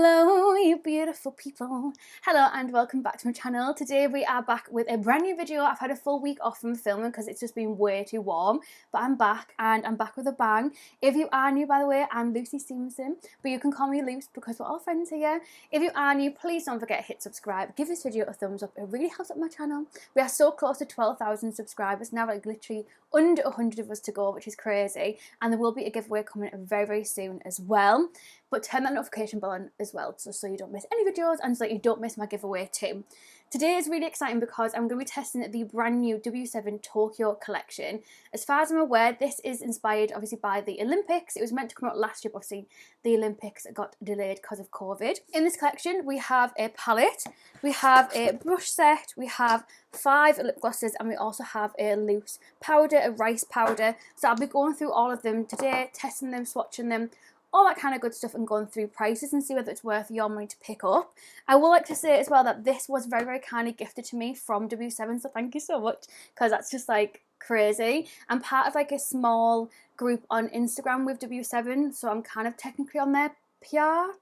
Hello you beautiful people. Hello and welcome back to my channel. Today we are back with a brand new video. I've had a full week off from filming because it's just been way too warm, but I'm back and I'm back with a bang. If you are new, by the way, I'm Lucy Stephenson, but you can call me Luce because we're all friends here. If you are new, please don't forget to hit subscribe. Give this video a thumbs up. It really helps out my channel. We are so close to 12,000 subscribers now, like literally under 100 of us to go, which is crazy, and there will be a giveaway coming very, very soon as well. But turn that notification bell on as well, so you don't miss any videos and so that you don't miss my giveaway too. Today is really exciting because I'm going to be testing the brand new W7 Tokyo collection. As far as I'm aware, this is inspired obviously by the Olympics. It was meant to come out last year, but obviously the Olympics got delayed because of COVID. In this collection, we have a palette, we have a brush set, we have 5 lip glosses, and we also have a loose powder, a rice powder. So I'll be going through all of them today, testing them, swatching them, all that kind of good stuff, and going through prices and see whether it's worth your money to pick up. I would like to say as well that this was very, very kindly gifted to me from W7, so thank you so much, because that's just like crazy. I'm part of like a small group on Instagram with W7, so I'm kind of technically on their PR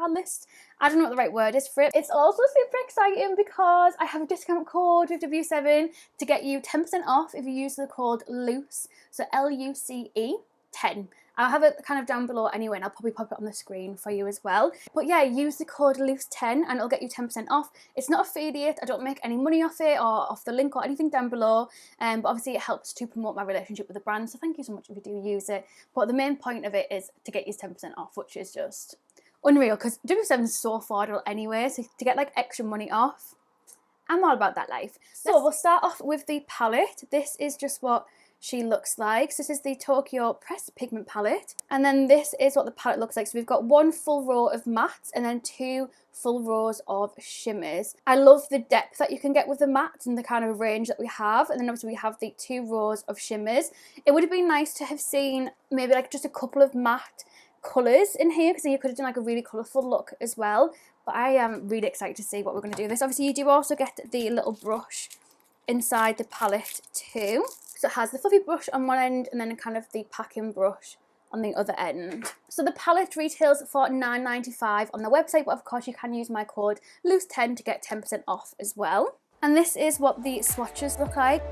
list. I don't know what the right word is for it. It's also super exciting because I have a discount code with W7 to get you 10% off if you use the code LUCE, so LUCE 10. I'll have it kind of down below anyway, and I'll probably pop it on the screen for you as well. But yeah, use the code LUCE10 and it'll get you 10% off. It's not affiliate, I don't make any money off it or off the link or anything down below, but obviously it helps to promote my relationship with the brand, so thank you so much if you do use it. But the main point of it is to get you 10% off, which is just unreal because W7 is so affordable anyway, so to get like extra money off, I'm all about that life. So we'll start off with the palette. This is just what she looks like. So this is the Tokyo Pressed Pigment palette, and then this is what the palette looks like. So we've got 1 full row of mattes and then 2 full rows of shimmers. I love the depth that you can get with the mattes and the kind of range that we have, and then obviously we have the 2 rows of shimmers. It would have been nice to have seen maybe like just a couple of matte colours in here, because then you could have done like a really colourful look as well. But I am really excited to see what we're going to do with this. Obviously you do also get the little brush inside the palette too. So it has the fluffy brush on one end and then kind of the packing brush on the other end. So the palette retails for $9.95 on the website, but of course you can use my code LUCE10 to get 10% off as well. And this is what the swatches look like.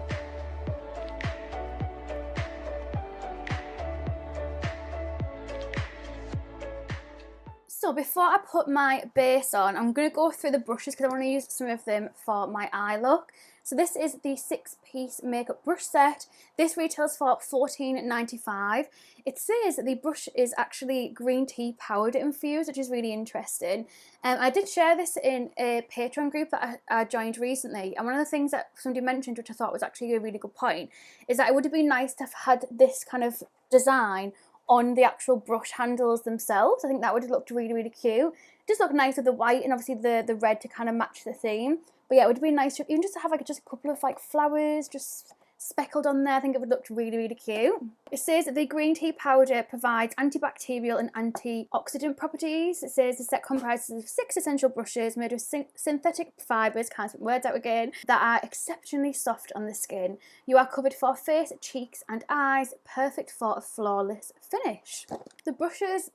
So before I put my base on, I'm going to go through the brushes because I want to use some of them for my eye look. So this is the 6-piece makeup brush set. This retails for $14.95. It says that the brush is actually green tea powder infused, which is really interesting. I did share this in a Patreon group that I joined recently, and one of the things that somebody mentioned, which I thought was actually a really good point, is that it would have been nice to have had this kind of design on the actual brush handles themselves. I think that would have looked really, really cute. It just looked nice with the white and obviously the red to kind of match the theme. But yeah, it would be nice to even just to have like just a couple of like flowers just speckled on there. I think it would look really, really cute. It says that the green tea powder provides antibacterial and antioxidant properties. It says the set comprises of 6 essential brushes made of synthetic fibres, can't spit words out again, that are exceptionally soft on the skin. You are covered for face, cheeks and eyes, perfect for a flawless finish. The brushes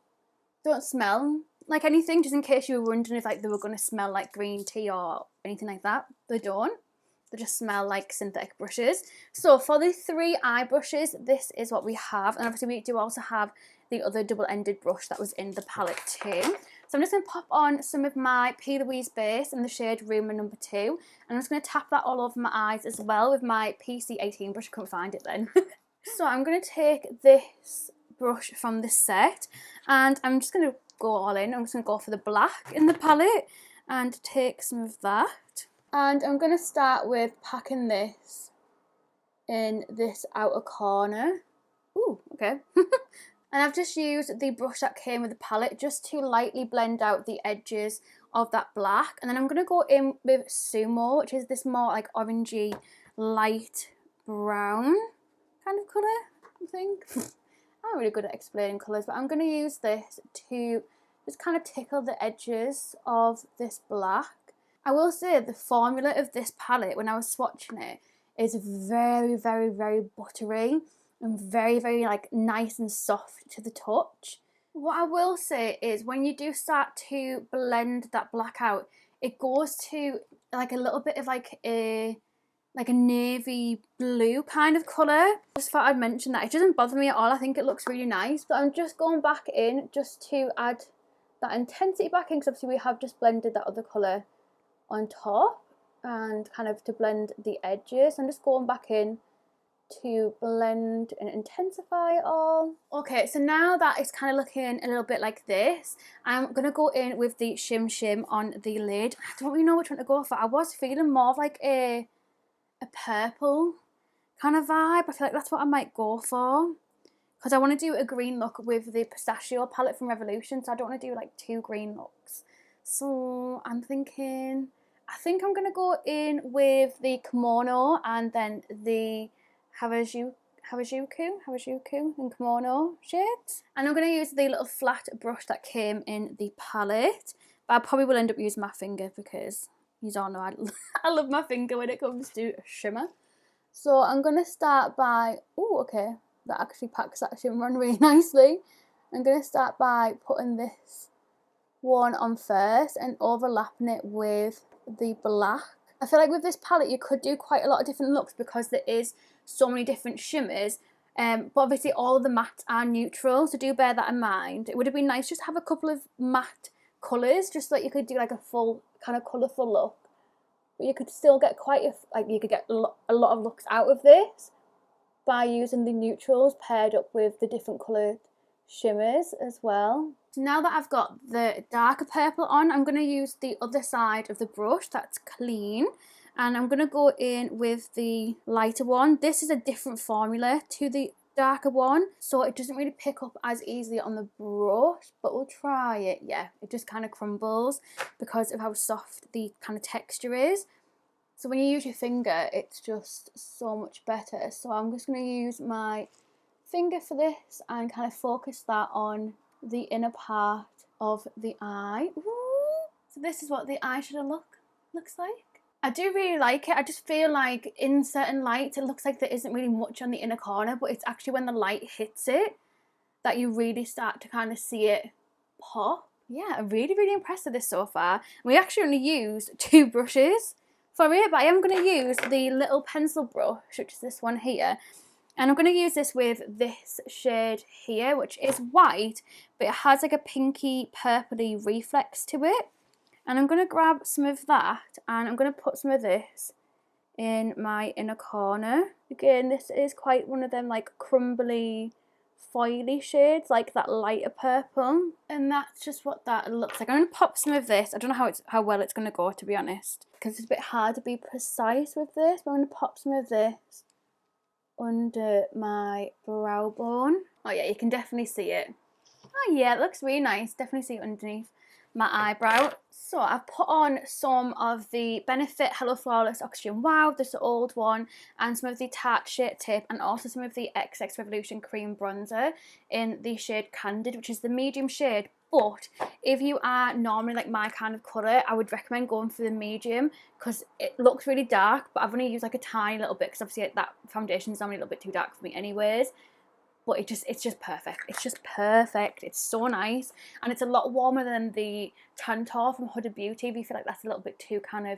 don't smell like anything, just in case you were wondering if like they were going to smell like green tea or anything like that. They don't. They just smell like synthetic brushes. So for the 3 eye brushes, this is what we have. And obviously we do also have the other double-ended brush that was in the palette too. So I'm just going to pop on some of my P. Louise base in the shade Rumour number 2. And I'm just going to tap that all over my eyes as well with my PC18 brush. I couldn't find it then. So I'm going to take this brush from this set and I'm just going to go all in. I'm just going to go for the black in the palette and take some of that. And I'm going to start with packing this in this outer corner. Ooh, okay. And I've just used the brush that came with the palette just to lightly blend out the edges of that black. And then I'm going to go in with Sumo, which is this more like orangey, light brown kind of colour, I think. I'm really good at explaining colours, but I'm going to use this to just kind of tickle the edges of this black. I will say the formula of this palette, when I was swatching it, is very, very, very buttery and very, very like nice and soft to the touch. What I will say is when you do start to blend that black out, it goes to like a little bit of like a navy blue kind of colour. Just thought I'd mention that. It doesn't bother me at all. I think it looks really nice, but I'm just going back in just to add that intensity back in, because obviously we have just blended that other colour on top and kind of to blend the edges. I'm just going back in to blend and intensify it all. Okay, so now that it's kind of looking a little bit like this, I'm gonna go in with the Shim Shim on the lid. I don't really know which one to go for. I was feeling more of like a purple kind of vibe. I feel like that's what I might go for, because I want to do a green look with the pistachio palette from Revolution, so I don't want to do like 2 green looks. So I'm thinking, I think I'm gonna go in with the kimono and then the Harajuku and kimono shades, and I'm going to use the little flat brush that came in the palette, but I probably will end up using my finger because you all know I love my finger when it comes to shimmer. So I'm going to start by, oh okay, that actually packs that shimmer on really nicely. I'm going to start by putting this one on first and overlapping it with the black. I feel like with this palette you could do quite a lot of different looks because there is so many different shimmers, but obviously all of the mattes are neutral, so do bear that in mind. It would have been nice just to have a couple of matte colours, just so that you could do like a full kind of colourful look, but you could still get quite you could get a lot of looks out of this by using the neutrals paired up with the different coloured shimmers as well. So now that I've got the darker purple on, I'm going to use the other side of the brush that's clean, and I'm going to go in with the lighter one. This is a different formula to the darker one, so it doesn't really pick up as easily on the brush, but we'll try it. Yeah, it just kind of crumbles because of how soft the kind of texture is. So when you use your finger, it's just so much better. So I'm just going to use my finger for this and kind of focus that on the inner part of the eye. Ooh. So this is what the eyeshadow looks like. I do really like it. I just feel like in certain lights it looks like there isn't really much on the inner corner, but it's actually when the light hits it that you really start to kind of see it pop. Yeah, I'm really impressed with this so far. We actually only used 2 brushes for it, but I am going to use the little pencil brush, which is this one here. And I'm going to use this with this shade here, which is white, but it has like a pinky purpley reflex to it. And I'm going to grab some of that and I'm going to put some of this in my inner corner. Again, this is quite one of them like crumbly, foily shades, like that lighter purple. And that's just what that looks like. I'm going to pop some of this. I don't know how well it's going to go, to be honest, because it's a bit hard to be precise with this. But I'm going to pop some of this under my brow bone. Oh yeah, you can definitely see it. Oh yeah, it looks really nice. Definitely see it underneath my eyebrow. So I've put on some of the Benefit Hello Flawless Oxygen Wow, this old one, and some of the Tarte Shape Tape, and also some of the XX Revolution Cream Bronzer in the shade Candid, which is the medium shade. But if you are normally like my kind of colour, I would recommend going for the medium because it looks really dark, but I've only used like a tiny little bit because obviously that foundation is normally a little bit too dark for me anyways. But it's just perfect. It's just perfect. It's so nice. And it's a lot warmer than the Tantor from Huda Beauty. If you feel like that's a little bit too kind of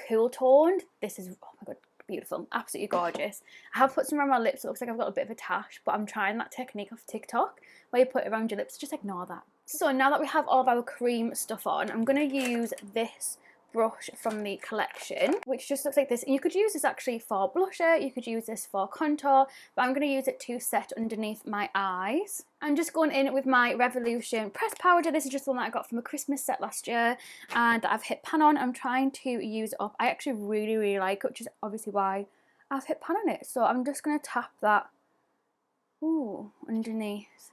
cool toned, this is, oh my god, beautiful. Absolutely gorgeous. I have put some around my lips. It looks like I've got a bit of a tash, but I'm trying that technique off TikTok where you put it around your lips. Just ignore that. So now that we have all of our cream stuff on, I'm going to use this brush from the collection, which just looks like this. And you could use this actually for blusher, you could use this for contour, but I'm going to use it to set underneath my eyes. I'm just going in with my Revolution pressed powder. This is just the one that I got from a Christmas set last year and that I've hit pan on. I'm trying to use it up. I actually really like it, which is obviously why I've hit pan on it. So I'm just going to tap that underneath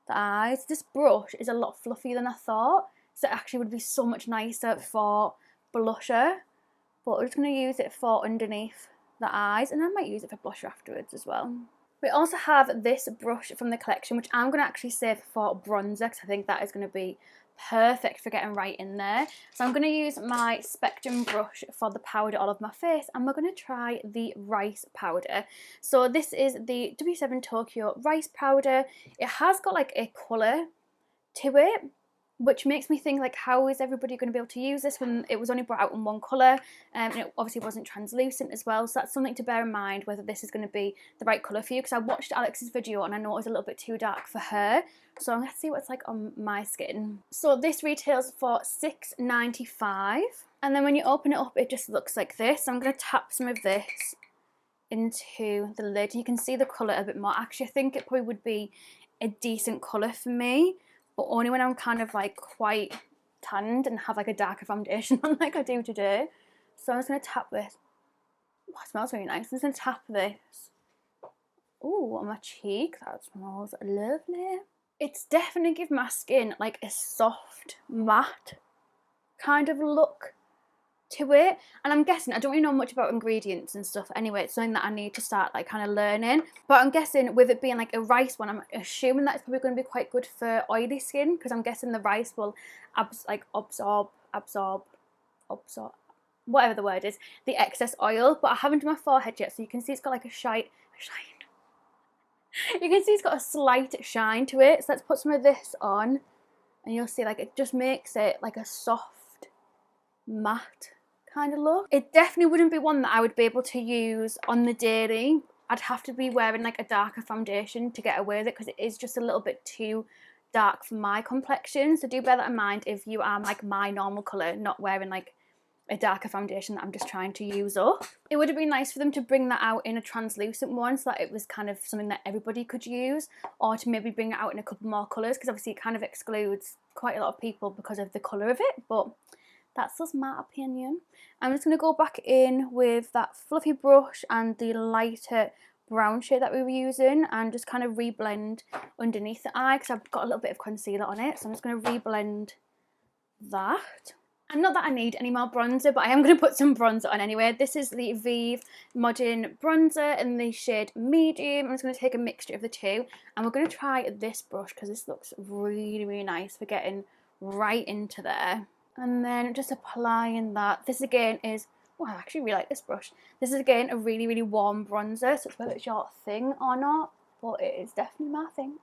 the eyes. This brush is a lot fluffier than I thought, so it actually would be so much nicer for blusher, but I'm just going to use it for underneath the eyes, and I might use it for blusher afterwards as well. We also have this brush from the collection, which I'm going to actually save for bronzer because I think that is going to be perfect for getting right in there. So I'm going to use my Spectrum brush for the powder all over my face, and we're going to try the rice powder. So this is the W7 Tokyo rice powder. It has got like a colour to it, which makes me think, like, how is everybody going to be able to use this when it was only brought out in one colour, and it obviously wasn't translucent as well. So that's something to bear in mind, whether this is going to be the right colour for you, because I watched Alex's video and I know it was a little bit too dark for her. So I'm going to see what it's like on my skin. So this retails for £6.95, and then when you open it up, it just looks like this. So I'm going to tap some of this into the lid. You can see the colour a bit more. Actually, I think it probably would be a decent colour for me, but only when I'm kind of like quite tanned and have like a darker foundation on like I do today. So I'm just going to tap this. Oh, it smells really nice. I'm just going to tap this. Ooh, on my cheek. That smells lovely. It's definitely give my skin like a soft, matte kind of look to it. And I'm guessing, I don't really know much about ingredients and stuff anyway, it's something that I need to start like kind of learning, but I'm guessing with it being like a rice one, I'm assuming that it's probably going to be quite good for oily skin, because I'm guessing the rice will absorb whatever the word is, the excess oil. But I haven't done my forehead yet, so you can see it's got like a shine. You can see it's got a slight shine to it. So let's put some of this on, and you'll see like it just makes it like a soft matte kind of look. It definitely wouldn't be one that I would be able to use on the daily. I'd have to be wearing like a darker foundation to get away with it, because it is just a little bit too dark for my complexion. So do bear that in mind if you are like my normal colour, not wearing like a darker foundation that I'm just trying to use up. It would have been nice for them to bring that out in a translucent one, so that it was kind of something that everybody could use, or to maybe bring it out in a couple more colours, because obviously it kind of excludes quite a lot of people because of the colour of it. But that's just my opinion. I'm just going to go back in with that fluffy brush and the lighter brown shade that we were using, and just kind of reblend underneath the eye, because I've got a little bit of concealer on it. So I'm just going to reblend that. And not that I need any more bronzer, but I am going to put some bronzer on anyway. This is the Vive Modern Bronzer in the shade Medium. I'm just going to take a mixture of the two, and we're going to try this brush, because this looks really, really nice for getting right into there. And then just applying that. This again is, oh, I actually really like this brush. This is again a really, really warm bronzer, so it's whether it's your thing or not, but it is definitely my thing.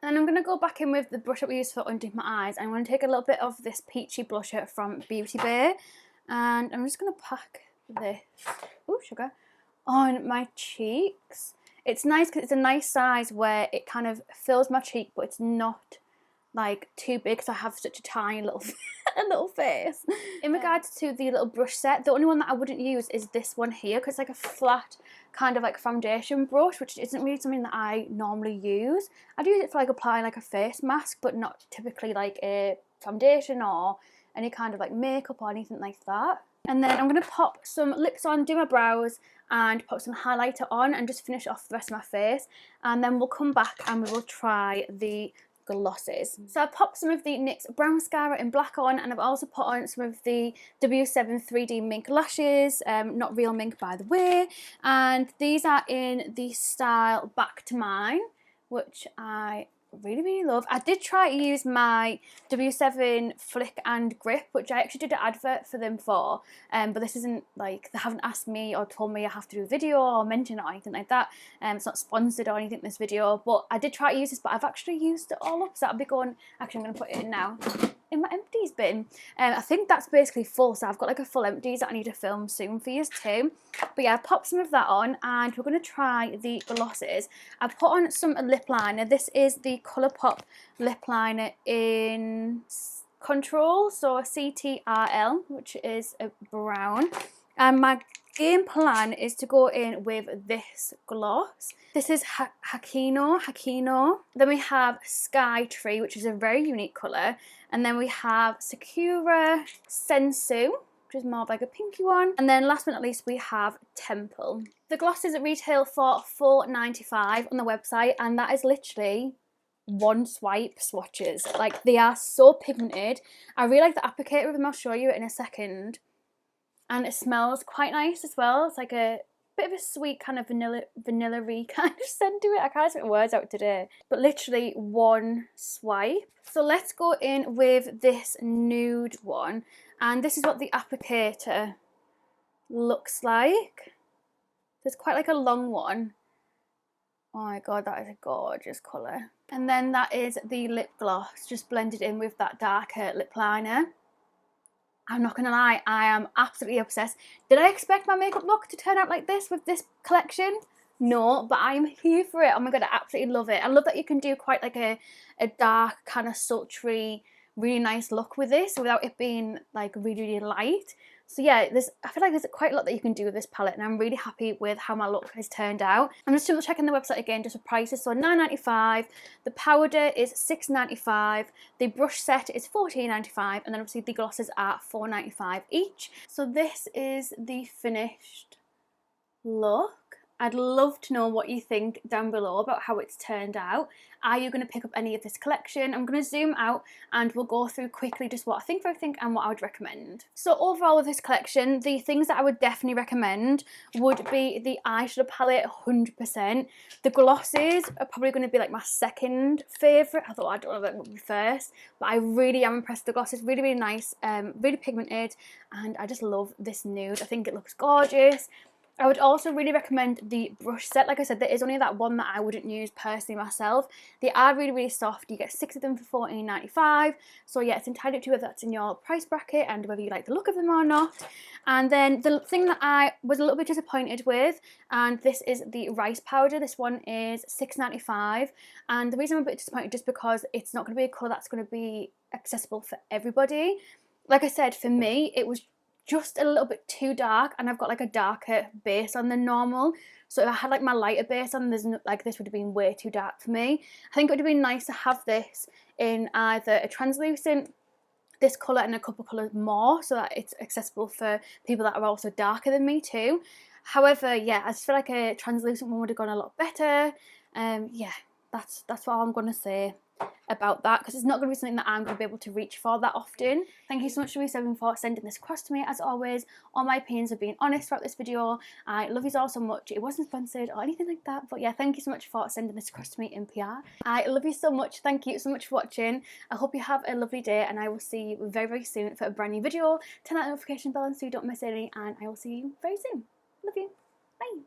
And I'm going to go back in with the brush that we used for underneath my eyes. I'm going to take a little bit of this peachy blusher from Beauty Bay, and I'm just going to pack this, ooh, sugar, on my cheeks. It's nice because it's a nice size where it kind of fills my cheek, but it's not like too big, because I have such a tiny little a little face. In regards to the little brush set, the only one that I wouldn't use is this one here, because it's like a flat kind of like foundation brush, which isn't really something that I normally use. I'd use it for like applying like a face mask, but not typically like a foundation or any kind of like makeup or anything like that. And then I'm going to pop some lips on, do my brows, and pop some highlighter on, and just finish off the rest of my face. And then we'll come back and we will try the glosses. So I popped some of the NYX brown mascara in black on, and I've also put on some of the W7 3D mink lashes, not real mink by the way, and these are in the style Back to Mine, which I really, really love. I did try to use my W7 Flick and Grip, which I actually did an advert for them for, but this isn't like, they haven't asked me or told me I have to do a video or mention it or anything like that. It's not sponsored or anything, this video, but I did try to use this, but I've actually used it all up, so I'll be going, actually I'm going to put it in now, in my empties bin. I think that's basically full, so I've got like a full empties that I need to film soon for you too. But yeah, pop some of that on, and we're going to try the glosses. I put on some lip liner. This is the ColourPop lip liner in Control, so CTRL, which is a brown. And my game plan is to go in with this gloss. This is Hakino. Then we have Sky Tree, which is a very unique colour. And then we have Sakura Sensu, which is more of like a pinky one. And then last but not least, we have Temple. The glosses retail for $4.95 on the website, and that is literally one swipe swatches. Like, they are so pigmented. I really like the applicator of them. I'll show you it in a second. And it smells quite nice as well. It's like a bit of a sweet kind of vanilla-y kind of scent to it. I can't get my words out today. But literally one swipe. So let's go in with this nude one. And this is what the applicator looks like. So it's quite like a long one. Oh my god, that is a gorgeous colour. And then that is the lip gloss, just blended in with that darker lip liner. I'm not gonna lie, I am absolutely obsessed. Did I expect my makeup look to turn out like this with this collection? No, but I'm here for it. Oh my god, I absolutely love it. I love that you can do quite like a dark, kind of sultry, really nice look with this without it being like really, really light. So yeah, I feel like there's quite a lot that you can do with this palette, and I'm really happy with how my look has turned out. I'm just double checking the website again just for prices. So £9.95, the powder is £6.95, the brush set is £14.95, and then obviously the glosses are £4.95 each. So this is the finished look. I'd love to know what you think down below about how it's turned out. Are you going to pick up any of this collection? I'm going to zoom out and we'll go through quickly just what I think of everything and what I would recommend. So overall with this collection, the things that I would definitely recommend would be the eyeshadow palette, 100%. The glosses are probably going to be like my second favourite. I don't know if that would be first, but I really am impressed with the glosses. Really, really nice, really pigmented, and I just love this nude. I think it looks gorgeous. I would also really recommend the brush set. Like I said, there is only that one that I wouldn't use personally myself. They are really, really soft. You get 6 of them for £14.95. So yeah, it's entirely up to you whether that's in your price bracket and whether you like the look of them or not. And then the thing that I was a little bit disappointed with, and this is the rice powder. This one is £6.95. And the reason I'm a bit disappointed just because it's not going to be a colour that's going to be accessible for everybody. Like I said, for me, it was just a little bit too dark, and I've got like a darker base on than normal. So if I had like my lighter base on, this would have been way too dark for me. I think it would have been nice to have this in either a translucent, this colour, and a couple colours more, so that it's accessible for people that are also darker than me too. However, yeah, I just feel like a translucent one would have gone a lot better. Yeah, that's what I'm gonna say about that, because it's not going to be something that I'm going to be able to reach for that often. Thank you so much to Luce for sending this across to me. As always, all my opinions are being honest throughout this video. I love you all so much. It wasn't sponsored or anything like that, but yeah, thank you so much for sending this across to me in PR. I love you so much. Thank you so much for watching. I hope you have a lovely day, and I will see you very, very soon for a brand new video. Turn that notification bell on so you don't miss any, and I will see you very soon. Love you. Bye.